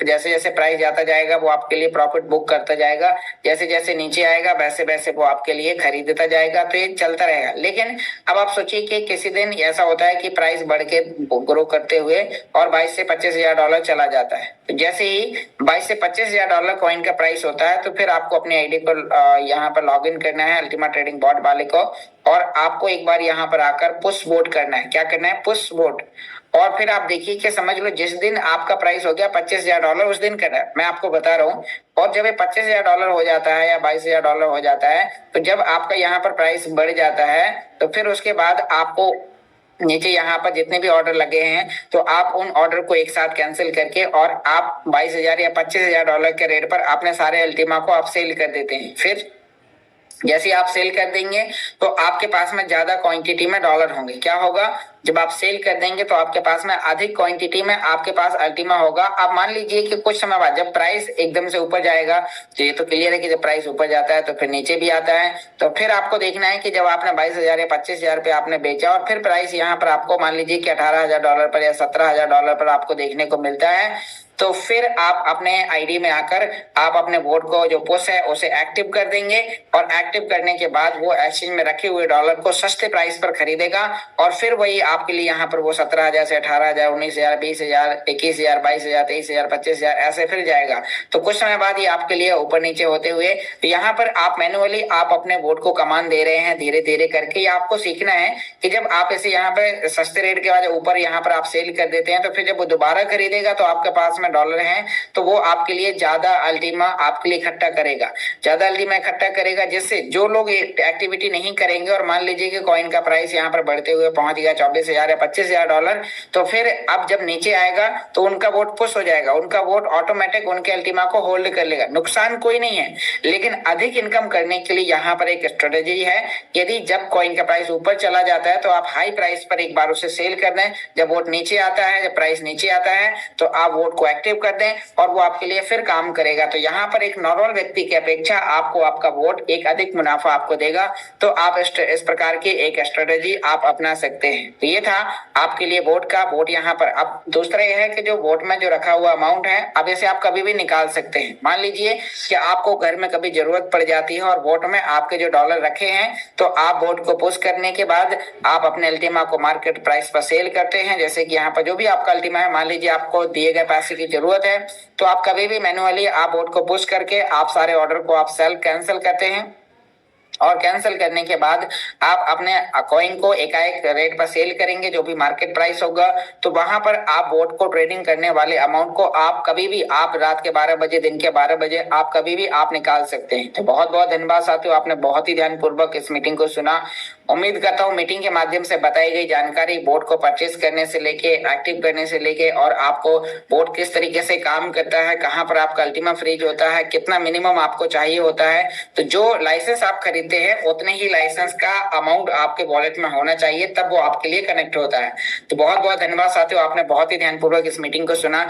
जैसे जैसे प्राइस जाता जाएगा वो आपके लिए प्रॉफिट बुक करता जाएगा, जैसे जैसे नीचे आएगा वैसे वैसे वो आपके लिए खरीदता जाएगा। तो ये चलता रहेगा। लेकिन अब आप सोचिए कि किसी दिन ऐसा होता है कि प्राइस बढ़ के ग्रो करते हुए और 22 से $25,000 चला जाता है। तो जैसे ही 22 से $25,000 कॉइन का प्राइस होता है तो फिर आपको अपनी आईडी को यहाँ पर लॉग इन करना है अल्टीमा ट्रेडिंग बॉट वाले को और आपको एक बार यहाँ पर आकर पुश वोट करना है। क्या करना है? Push vote. और फिर आप देखिए कि समझ लो जिस दिन आपका प्राइस हो गया $25,000 उस दिन करना है, मैं आपको बता रहा हूँ। और जब ये $25,000 हो जाता है या $22,000 हो जाता है तो जब आपका यहाँ पर प्राइस बढ़ जाता है तो फिर उसके बाद आपको नीचे यहाँ पर जितने भी ऑर्डर लगे हैं तो आप उन ऑर्डर को एक साथ कैंसिल करके और आप 22,000 या $25,000 के रेट पर अपने सारे अल्टीमा को आप सेल कर देते हैं। फिर जैसे आप सेल कर देंगे तो आपके पास में ज्यादा क्वांटिटी में डॉलर होंगे। क्या होगा? जब आप सेल कर देंगे तो आपके पास में अधिक क्वांटिटी में आपके पास अल्टीमा होगा। अब मान लीजिए कि कुछ समय बाद जब प्राइस एकदम से ऊपर जाएगा तो ये तो क्लियर है कि जब प्राइस ऊपर जाता है तो फिर नीचे भी आता है। तो फिर आपको देखना है कि जब आपने 22,000 या 25,000 पे आपने बेचा और फिर प्राइस यहाँ पर आपको मान लीजिए कि $18,000 पर या $17,000 पर आपको देखने को मिलता है तो फिर आप अपने आईडी में आकर आप अपने बोर्ड को जो पुश है उसे एक्टिव कर देंगे और एक्टिव करने के बाद वो एक्सचेंज में रखे हुए डॉलर को सस्ते प्राइस पर खरीदेगा और फिर वही आपके लिए यहाँ पर वो 17,000 से 18,000 19,000 20,000 21,000 22,000 23,000 25,000 ऐसे फिर जाएगा। तो कुछ समय बाद ये आपके लिए ऊपर नीचे होते हुए तो यहाँ पर आप मैनुअली आप अपने बोर्ड को कमांड दे रहे हैं धीरे धीरे करके। ये आपको सीखना है कि जब आप इसे यहाँ पे सस्ते रेट के बाद ऊपर यहाँ पर आप सेल कर देते हैं तो फिर जब वो दोबारा खरीदेगा तो आपके पास में डॉलर हैं तो वो आपके लिए ज्यादा अल्टीमा आपके लिए इकट्ठा करेगा, ज्यादा अल्टीमा इकट्ठा करेगा, जिससे जो लोग एक्टिविटी नहीं करेंगे और मान लीजिए कि कॉइन का प्राइस यहाँ पर बढ़ते हुए पहुंच गया 24,000 या $25,000 तो फिर अब जब नीचे आएगा तो उनका वोट पुश हो जाएगा, उनका वोट ऑटोमेटिक उनके अल्टीमा को होल्ड कर लेगा। नुकसान कोई नहीं है, लेकिन अधिक इनकम करने के लिए यहाँ पर एक स्ट्रेटेजी है। यदि जब कॉइन का प्राइस ऊपर चला जाता है तो आप हाई प्राइस पर एक बार उसे सेल कर दें, जब वोट नीचे आता है, जब प्राइस नीचे आता है तो आप वोट को एक्टिव कर दें और वो आपके लिए फिर काम करेगा। तो यहाँ पर एक नॉर्मल व्यक्ति की अपेक्षा आपको आपका वोट एक अधिक मुनाफा आपको देगा। तो आप इस प्रकार की एक स्ट्रेटेजी आप अपना सकते हैं। तो ये था आपके लिए वोट का। वोट यहाँ पर अब दूसरा यह है कि जो वोट में जो रखा हुआ अमाउंट है, अब इसे आप कभी भी निकाल सकते हैं। मान लीजिए कि आपको घर में कभी जरूरत पड़ जाती है और वोट में आपके जो डॉलर रखे हैं, तो आप वोट को पुश करने के बाद आप अपने अल्टीमा को मार्केट प्राइस पर सेल करते हैं। जैसे कि यहाँ पर जो भी आपका अल्टीमा है, मान लीजिए आपको दिए गए पैसे की जरूरत है, तो आप कभी भी मैन्युअली आप वोट को पुश करके आप सारे ऑर्डर को आप कैंसिल करते हैं और कैंसिल करने के बाद आप अपने कॉइन को एकाएक रेट पर सेल करेंगे जो भी मार्केट प्राइस होगा। तो वहां पर आप वोट को ट्रेडिंग करने वाले अमाउंट को आप कभी भी आप रात के 12 बजे, दिन के 12 बजे आप कभी भी आप निकाल सकते हैं। तो बहुत बहुत धन्यवाद साथियों, आपने बहुत ही ध्यानपूर्वक इस मीटिंग को सुना। उम्मीद करता हूँ मीटिंग के माध्यम से बताई गई जानकारी बोट को परचेस करने से लेके एक्टिव करने से लेके और आपको बोट किस तरीके से काम करता है, कहां पर आपका अल्टीमा फ्रीज होता है, कितना मिनिमम आपको चाहिए होता है। तो जो लाइसेंस आप खरीदते हैं उतने ही लाइसेंस का अमाउंट आपके वॉलेट में होना चाहिए, तब वो आपके लिए कनेक्ट होता है। तो बहुत बहुत धन्यवाद साथियों, आपने बहुत ही ध्यानपूर्वक इस मीटिंग को सुना।